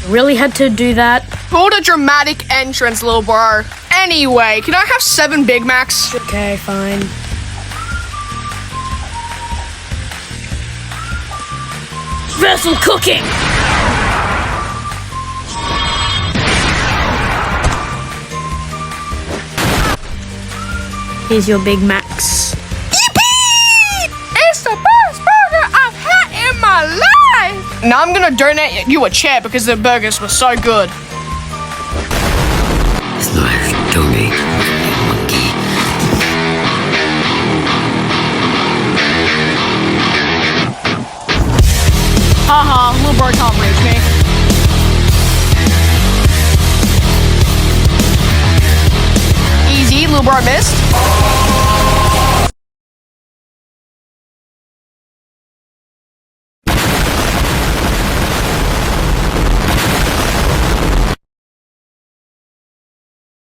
Really had to do that. Pulled a dramatic entrance, little bro. Anyway, can I have 7 Big Macs? Okay, fine. Vessel cooking! Here's your Big Macs. Yippee! It's the best burger I've had in my life! Now I'm gonna donate you a chair because the burgers were so good. It's nice, donate, monkey. Haha, little bro can't reach me. Easy, little bro missed.